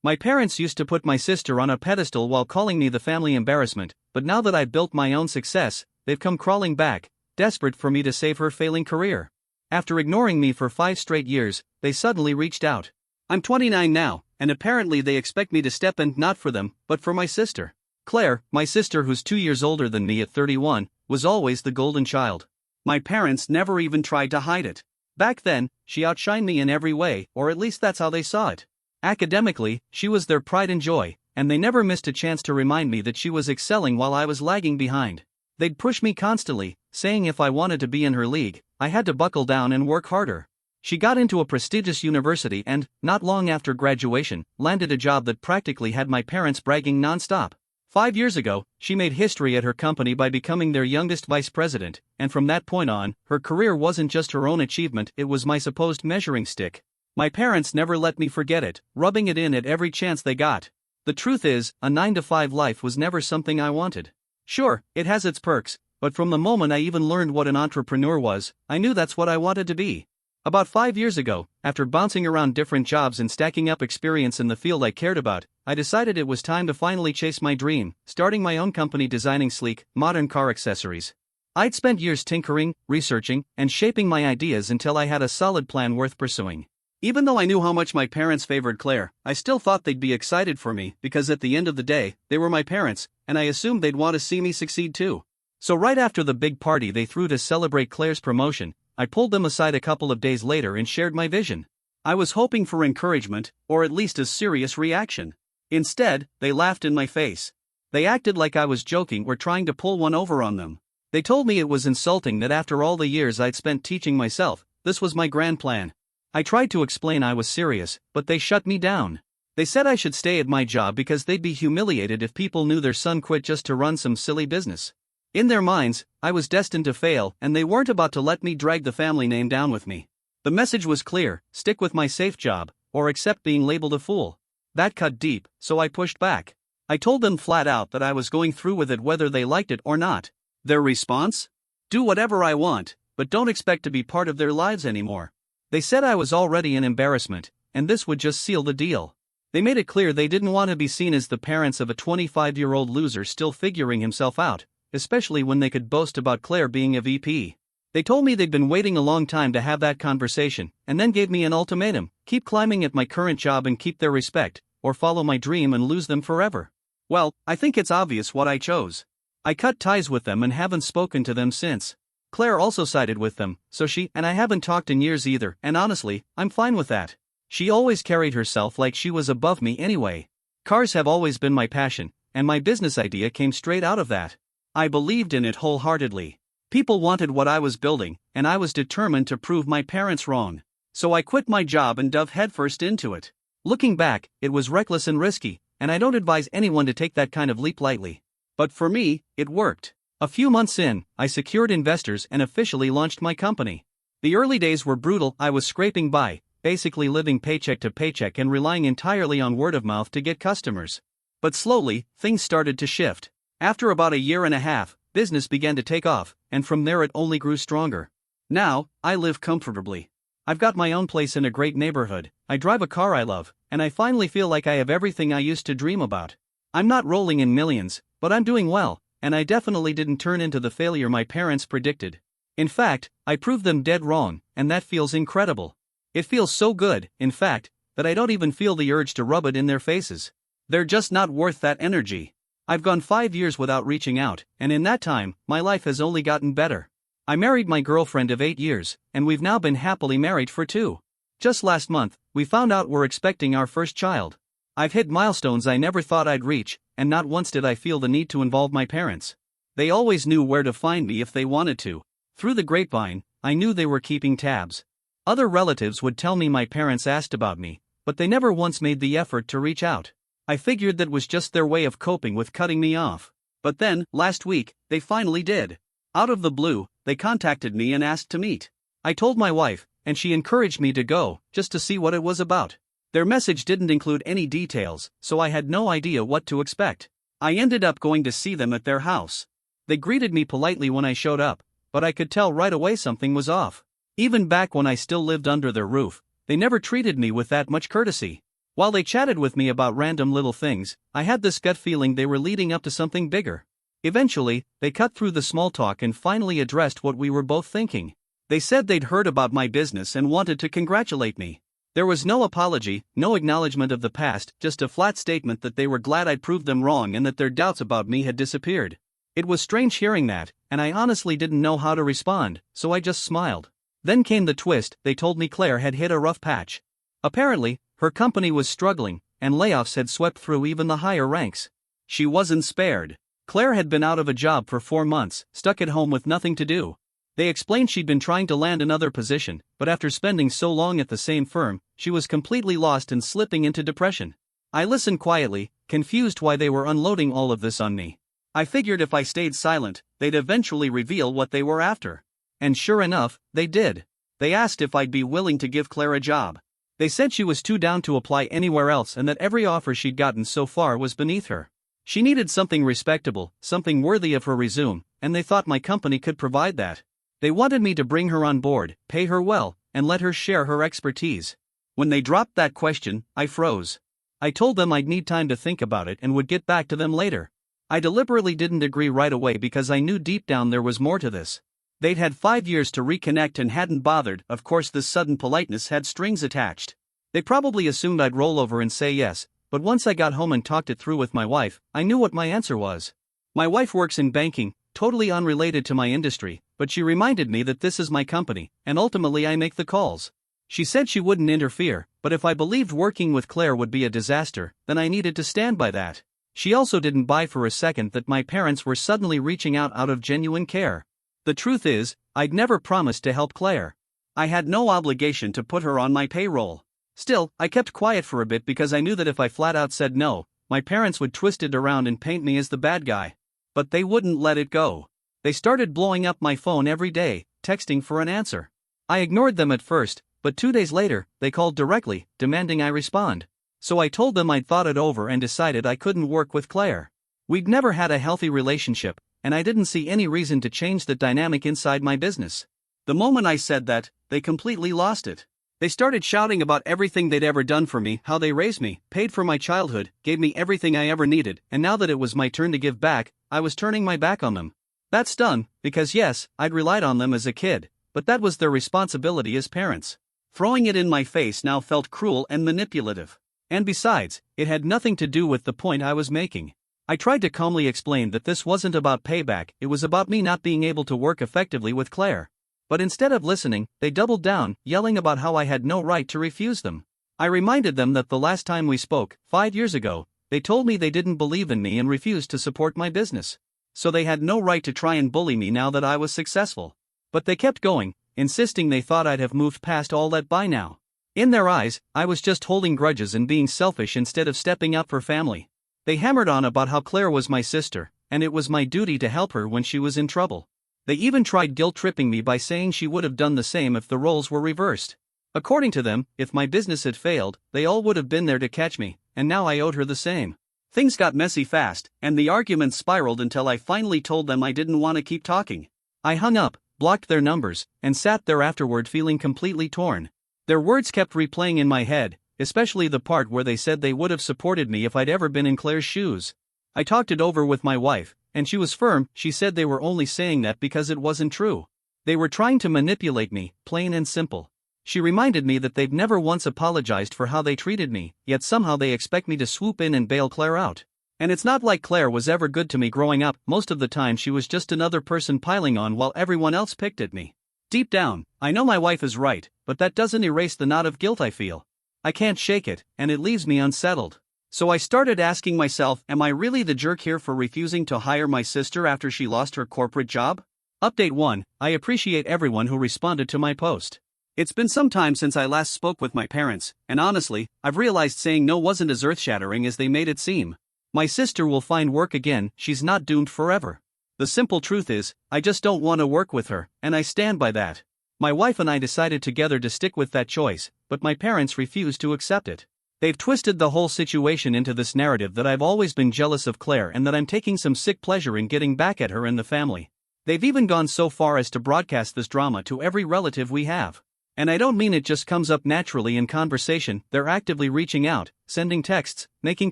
My parents used to put my sister on a pedestal while calling me the family embarrassment, but now that I've built my own success, they've come crawling back, desperate for me to save her failing career. After ignoring me for 5 straight years, they suddenly reached out. I'm 29 now, and apparently they expect me to step in not for them, but for my sister. Claire, my sister who's 2 years older than me at 31, was always the golden child. My parents never even tried to hide it. Back then, she outshined me in every way, or at least that's how they saw it. Academically, she was their pride and joy, and they never missed a chance to remind me that she was excelling while I was lagging behind. They'd push me constantly, saying if I wanted to be in her league, I had to buckle down and work harder. She got into a prestigious university and, not long after graduation, landed a job that practically had my parents bragging nonstop. 5 years ago, she made history at her company by becoming their youngest vice president, and from that point on, her career wasn't just her own achievement, it was my supposed measuring stick. My parents never let me forget it, rubbing it in at every chance they got. The truth is, a 9-to-5 life was never something I wanted. Sure, it has its perks, but from the moment I even learned what an entrepreneur was, I knew that's what I wanted to be. About 5 years ago, after bouncing around different jobs and stacking up experience in the field I cared about, I decided it was time to finally chase my dream, starting my own company designing sleek, modern car accessories. I'd spent years tinkering, researching, and shaping my ideas until I had a solid plan worth pursuing. Even though I knew how much my parents favored Claire, I still thought they'd be excited for me because at the end of the day, they were my parents, and I assumed they'd want to see me succeed too. So right after the big party they threw to celebrate Claire's promotion, I pulled them aside a couple of days later and shared my vision. I was hoping for encouragement, or at least a serious reaction. Instead, they laughed in my face. They acted like I was joking or trying to pull one over on them. They told me it was insulting that after all the years I'd spent teaching myself, this was my grand plan. I tried to explain I was serious, but they shut me down. They said I should stay at my job because they'd be humiliated if people knew their son quit just to run some silly business. In their minds, I was destined to fail, and they weren't about to let me drag the family name down with me. The message was clear: stick with my safe job, or accept being labeled a fool. That cut deep, so I pushed back. I told them flat out that I was going through with it whether they liked it or not. Their response? Do whatever I want, but don't expect to be part of their lives anymore. They said I was already an embarrassment, and this would just seal the deal. They made it clear they didn't want to be seen as the parents of a 25-year-old loser still figuring himself out, especially when they could boast about Claire being a VP. They told me they'd been waiting a long time to have that conversation, and then gave me an ultimatum: keep climbing at my current job and keep their respect, or follow my dream and lose them forever. Well, I think it's obvious what I chose. I cut ties with them and haven't spoken to them since. Claire also sided with them, so she and I haven't talked in years either, and honestly, I'm fine with that. She always carried herself like she was above me anyway. Cars have always been my passion, and my business idea came straight out of that. I believed in it wholeheartedly. People wanted what I was building, and I was determined to prove my parents wrong. So I quit my job and dove headfirst into it. Looking back, it was reckless and risky, and I don't advise anyone to take that kind of leap lightly. But for me, it worked. A few months in, I secured investors and officially launched my company. The early days were brutal. I was scraping by, basically living paycheck to paycheck and relying entirely on word of mouth to get customers. But slowly, things started to shift. After about a year and a half, business began to take off, and from there it only grew stronger. Now, I live comfortably. I've got my own place in a great neighborhood, I drive a car I love, and I finally feel like I have everything I used to dream about. I'm not rolling in millions, but I'm doing well, and I definitely didn't turn into the failure my parents predicted. In fact, I proved them dead wrong, and that feels incredible. It feels so good, in fact, that I don't even feel the urge to rub it in their faces. They're just not worth that energy. I've gone 5 years without reaching out, and in that time, my life has only gotten better. I married my girlfriend of 8 years, and we've now been happily married for 2. Just last month, we found out we're expecting our first child. I've hit milestones I never thought I'd reach, and not once did I feel the need to involve my parents. They always knew where to find me if they wanted to. Through the grapevine, I knew they were keeping tabs. Other relatives would tell me my parents asked about me, but they never once made the effort to reach out. I figured that was just their way of coping with cutting me off. But then, last week, they finally did. Out of the blue, they contacted me and asked to meet. I told my wife, and she encouraged me to go, just to see what it was about. Their message didn't include any details, so I had no idea what to expect. I ended up going to see them at their house. They greeted me politely when I showed up, but I could tell right away something was off. Even back when I still lived under their roof, they never treated me with that much courtesy. While they chatted with me about random little things, I had this gut feeling they were leading up to something bigger. Eventually, they cut through the small talk and finally addressed what we were both thinking. They said they'd heard about my business and wanted to congratulate me. There was no apology, no acknowledgement of the past, just a flat statement that they were glad I'd proved them wrong and that their doubts about me had disappeared. It was strange hearing that, and I honestly didn't know how to respond, so I just smiled. Then came the twist. They told me Claire had hit a rough patch. Apparently, her company was struggling, and layoffs had swept through even the higher ranks. She wasn't spared. Claire had been out of a job for 4 months, stuck at home with nothing to do. They explained she'd been trying to land another position, but after spending so long at the same firm, she was completely lost and slipping into depression. I listened quietly, confused why they were unloading all of this on me. I figured if I stayed silent, they'd eventually reveal what they were after. And sure enough, they did. They asked if I'd be willing to give Claire a job. They said she was too down to apply anywhere else and that every offer she'd gotten so far was beneath her. She needed something respectable, something worthy of her resume, and they thought my company could provide that. They wanted me to bring her on board, pay her well, and let her share her expertise. When they dropped that question, I froze. I told them I'd need time to think about it and would get back to them later. I deliberately didn't agree right away because I knew deep down there was more to this. They'd had 5 years to reconnect and hadn't bothered. Of course, this sudden politeness had strings attached. They probably assumed I'd roll over and say yes, but once I got home and talked it through with my wife, I knew what my answer was. My wife works in banking, totally unrelated to my industry, but she reminded me that this is my company, and ultimately I make the calls. She said she wouldn't interfere, but if I believed working with Claire would be a disaster, then I needed to stand by that. She also didn't buy for a second that my parents were suddenly reaching out of genuine care. The truth is, I'd never promised to help Claire. I had no obligation to put her on my payroll. Still, I kept quiet for a bit because I knew that if I flat out said no, my parents would twist it around and paint me as the bad guy. But they wouldn't let it go. They started blowing up my phone every day, texting for an answer. I ignored them at first, but 2 days later, they called directly, demanding I respond. So I told them I'd thought it over and decided I couldn't work with Claire. We'd never had a healthy relationship, and I didn't see any reason to change the dynamic inside my business. The moment I said that, they completely lost it. They started shouting about everything they'd ever done for me, how they raised me, paid for my childhood, gave me everything I ever needed, and now that it was my turn to give back, I was turning my back on them. That stung, because yes, I'd relied on them as a kid, but that was their responsibility as parents. Throwing it in my face now felt cruel and manipulative. And besides, it had nothing to do with the point I was making. I tried to calmly explain that this wasn't about payback, it was about me not being able to work effectively with Claire. But instead of listening, they doubled down, yelling about how I had no right to refuse them. I reminded them that the last time we spoke, 5 years ago, they told me they didn't believe in me and refused to support my business. So they had no right to try and bully me now that I was successful. But they kept going, insisting they thought I'd have moved past all that by now. In their eyes, I was just holding grudges and being selfish instead of stepping up for family. They hammered on about how Claire was my sister, and it was my duty to help her when she was in trouble. They even tried guilt-tripping me by saying she would have done the same if the roles were reversed. According to them, if my business had failed, they all would have been there to catch me, and now I owed her the same. Things got messy fast, and the arguments spiraled until I finally told them I didn't want to keep talking. I hung up, blocked their numbers, and sat there afterward feeling completely torn. Their words kept replaying in my head, especially the part where they said they would have supported me if I'd ever been in Claire's shoes. I talked it over with my wife, and she was firm. She said they were only saying that because it wasn't true. They were trying to manipulate me, plain and simple. She reminded me that they've never once apologized for how they treated me, yet somehow they expect me to swoop in and bail Claire out. And it's not like Claire was ever good to me growing up. Most of the time she was just another person piling on while everyone else picked at me. Deep down, I know my wife is right, but that doesn't erase the knot of guilt I feel. I can't shake it, and it leaves me unsettled. So I started asking myself, am I really the jerk here for refusing to hire my sister after she lost her corporate job? Update 1, I appreciate everyone who responded to my post. It's been some time since I last spoke with my parents, and honestly, I've realized saying no wasn't as earth-shattering as they made it seem. My sister will find work again, she's not doomed forever. The simple truth is, I just don't want to work with her, and I stand by that. My wife and I decided together to stick with that choice, but my parents refused to accept it. They've twisted the whole situation into this narrative that I've always been jealous of Claire and that I'm taking some sick pleasure in getting back at her and the family. They've even gone so far as to broadcast this drama to every relative we have. And I don't mean it just comes up naturally in conversation, they're actively reaching out, sending texts, making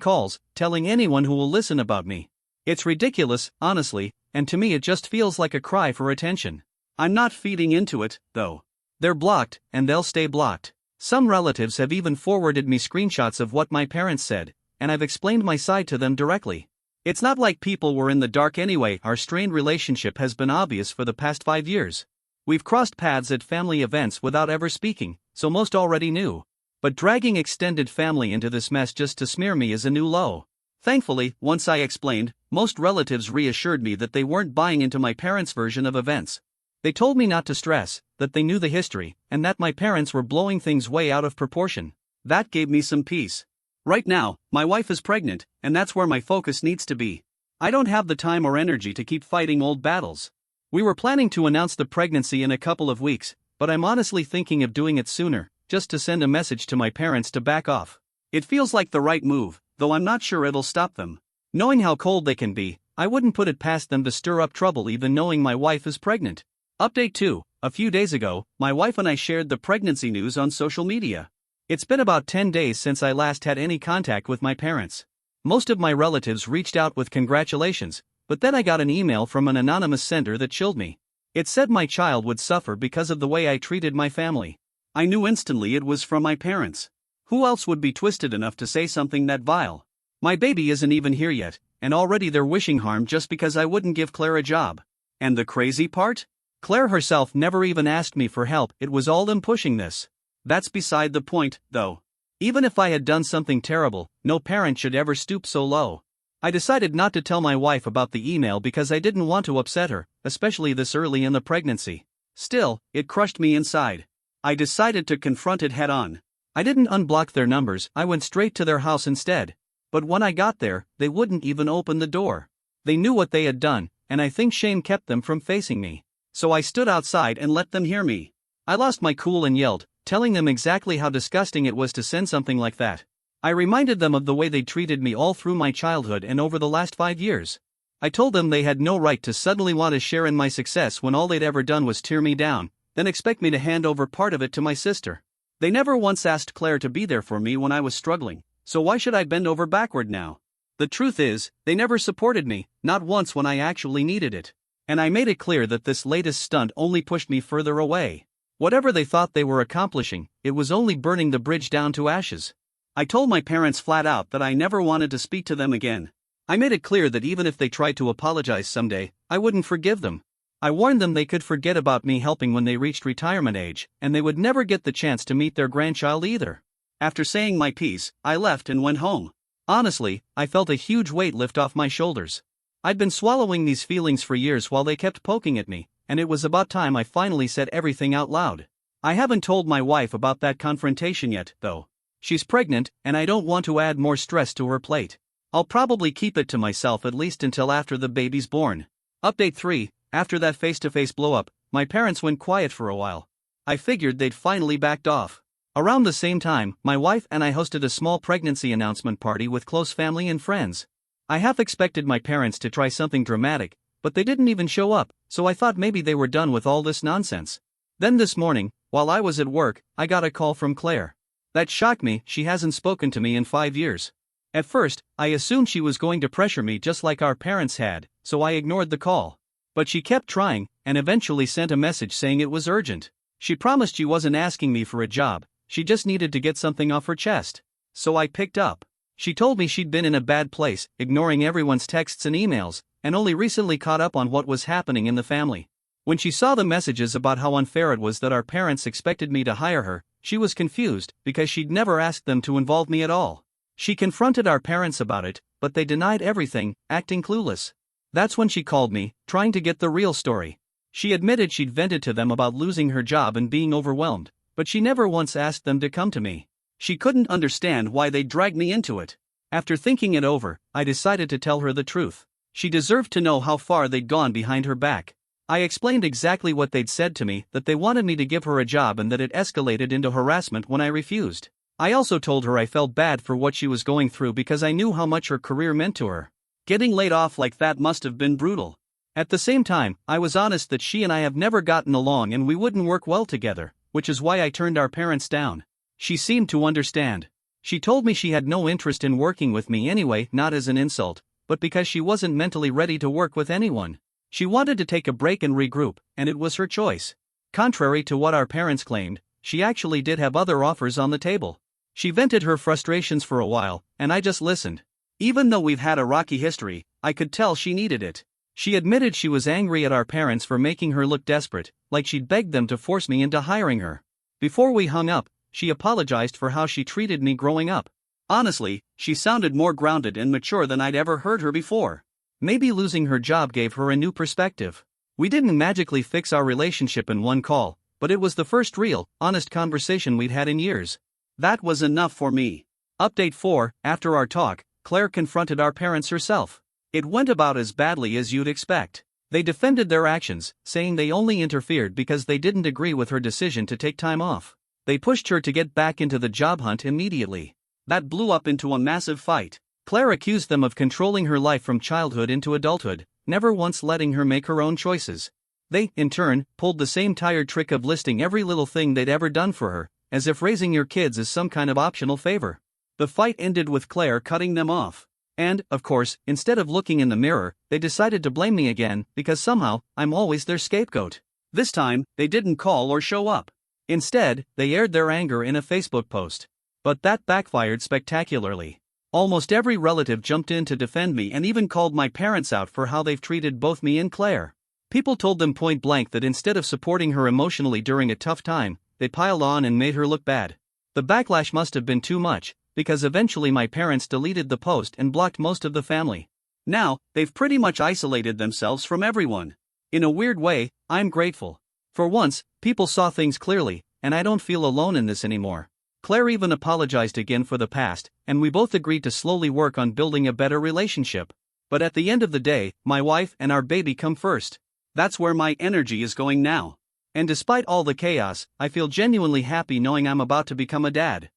calls, telling anyone who will listen about me. It's ridiculous, honestly, and to me it just feels like a cry for attention. I'm not feeding into it, though. They're blocked, and they'll stay blocked. Some relatives have even forwarded me screenshots of what my parents said, and I've explained my side to them directly. It's not like people were in the dark anyway, our strained relationship has been obvious for the past 5 years. We've crossed paths at family events without ever speaking, so most already knew. But dragging extended family into this mess just to smear me is a new low. Thankfully, once I explained, most relatives reassured me that they weren't buying into my parents' version of events. They told me not to stress, that they knew the history, and that my parents were blowing things way out of proportion. That gave me some peace. Right now, my wife is pregnant, and that's where my focus needs to be. I don't have the time or energy to keep fighting old battles. We were planning to announce the pregnancy in a couple of weeks, but I'm honestly thinking of doing it sooner, just to send a message to my parents to back off. It feels like the right move, though I'm not sure it'll stop them. Knowing how cold they can be, I wouldn't put it past them to stir up trouble even knowing my wife is pregnant. Update 2. A few days ago, my wife and I shared the pregnancy news on social media. It's been about 10 days since I last had any contact with my parents. Most of my relatives reached out with congratulations, but then I got an email from an anonymous sender that chilled me. It said my child would suffer because of the way I treated my family. I knew instantly it was from my parents. Who else would be twisted enough to say something that vile? My baby isn't even here yet, and already they're wishing harm just because I wouldn't give Claire a job. And the crazy part? Claire herself never even asked me for help, it was all them pushing this. That's beside the point, though. Even if I had done something terrible, no parent should ever stoop so low. I decided not to tell my wife about the email because I didn't want to upset her, especially this early in the pregnancy. Still, it crushed me inside. I decided to confront it head on. I didn't unblock their numbers, I went straight to their house instead. But when I got there, they wouldn't even open the door. They knew what they had done, and I think shame kept them from facing me. So I stood outside and let them hear me. I lost my cool and yelled, telling them exactly how disgusting it was to send something like that. I reminded them of the way they treated me all through my childhood and over the last 5 years. I told them they had no right to suddenly want to share in my success when all they'd ever done was tear me down, then expect me to hand over part of it to my sister. They never once asked Claire to be there for me when I was struggling, so why should I bend over backward now? The truth is, they never supported me, not once when I actually needed it. And I made it clear that this latest stunt only pushed me further away. Whatever they thought they were accomplishing, it was only burning the bridge down to ashes. I told my parents flat out that I never wanted to speak to them again. I made it clear that even if they tried to apologize someday, I wouldn't forgive them. I warned them they could forget about me helping when they reached retirement age, and they would never get the chance to meet their grandchild either. After saying my piece, I left and went home. Honestly, I felt a huge weight lift off my shoulders. I'd been swallowing these feelings for years while they kept poking at me, and it was about time I finally said everything out loud. I haven't told my wife about that confrontation yet, though. She's pregnant, and I don't want to add more stress to her plate. I'll probably keep it to myself at least until after the baby's born. Update 3. After that face-to-face blow-up, my parents went quiet for a while. I figured they'd finally backed off. Around the same time, my wife and I hosted a small pregnancy announcement party with close family and friends. I half expected my parents to try something dramatic, but they didn't even show up, so I thought maybe they were done with all this nonsense. Then this morning, while I was at work, I got a call from Claire. That shocked me, she hasn't spoken to me in 5 years. At first, I assumed she was going to pressure me just like our parents had, so I ignored the call. But she kept trying, and eventually sent a message saying it was urgent. She promised she wasn't asking me for a job, she just needed to get something off her chest. So I picked up. She told me she'd been in a bad place, ignoring everyone's texts and emails, and only recently caught up on what was happening in the family. When she saw the messages about how unfair it was that our parents expected me to hire her, she was confused because she'd never asked them to involve me at all. She confronted our parents about it, but they denied everything, acting clueless. That's when she called me, trying to get the real story. She admitted she'd vented to them about losing her job and being overwhelmed, but she never once asked them to come to me. She couldn't understand why they dragged me into it. After thinking it over, I decided to tell her the truth. She deserved to know how far they'd gone behind her back. I explained exactly what they'd said to me, that they wanted me to give her a job and that it escalated into harassment when I refused. I also told her I felt bad for what she was going through because I knew how much her career meant to her. Getting laid off like that must have been brutal. At the same time, I was honest that she and I have never gotten along and we wouldn't work well together, which is why I turned our parents down. She seemed to understand. She told me she had no interest in working with me anyway, not as an insult, but because she wasn't mentally ready to work with anyone. She wanted to take a break and regroup, and it was her choice. Contrary to what our parents claimed, she actually did have other offers on the table. She vented her frustrations for a while, and I just listened. Even though we've had a rocky history, I could tell she needed it. She admitted she was angry at our parents for making her look desperate, like she'd begged them to force me into hiring her. Before we hung up, she apologized for how she treated me growing up. Honestly, she sounded more grounded and mature than I'd ever heard her before. Maybe losing her job gave her a new perspective. We didn't magically fix our relationship in one call, but it was the first real, honest conversation we'd had in years. That was enough for me. Update 4: After our talk, Claire confronted our parents herself. It went about as badly as you'd expect. They defended their actions, saying they only interfered because they didn't agree with her decision to take time off. They pushed her to get back into the job hunt immediately. That blew up into a massive fight. Claire accused them of controlling her life from childhood into adulthood, never once letting her make her own choices. They, in turn, pulled the same tired trick of listing every little thing they'd ever done for her, as if raising your kids is some kind of optional favor. The fight ended with Claire cutting them off. And, of course, instead of looking in the mirror, they decided to blame me again, because somehow, I'm always their scapegoat. This time, they didn't call or show up. Instead, they aired their anger in a Facebook post. But that backfired spectacularly. Almost every relative jumped in to defend me and even called my parents out for how they've treated both me and Claire. People told them point blank that instead of supporting her emotionally during a tough time, they piled on and made her look bad. The backlash must have been too much, because eventually my parents deleted the post and blocked most of the family. Now, they've pretty much isolated themselves from everyone. In a weird way, I'm grateful. For once, people saw things clearly, and I don't feel alone in this anymore. Claire even apologized again for the past, and we both agreed to slowly work on building a better relationship. But at the end of the day, my wife and our baby come first. That's where my energy is going now. And despite all the chaos, I feel genuinely happy knowing I'm about to become a dad.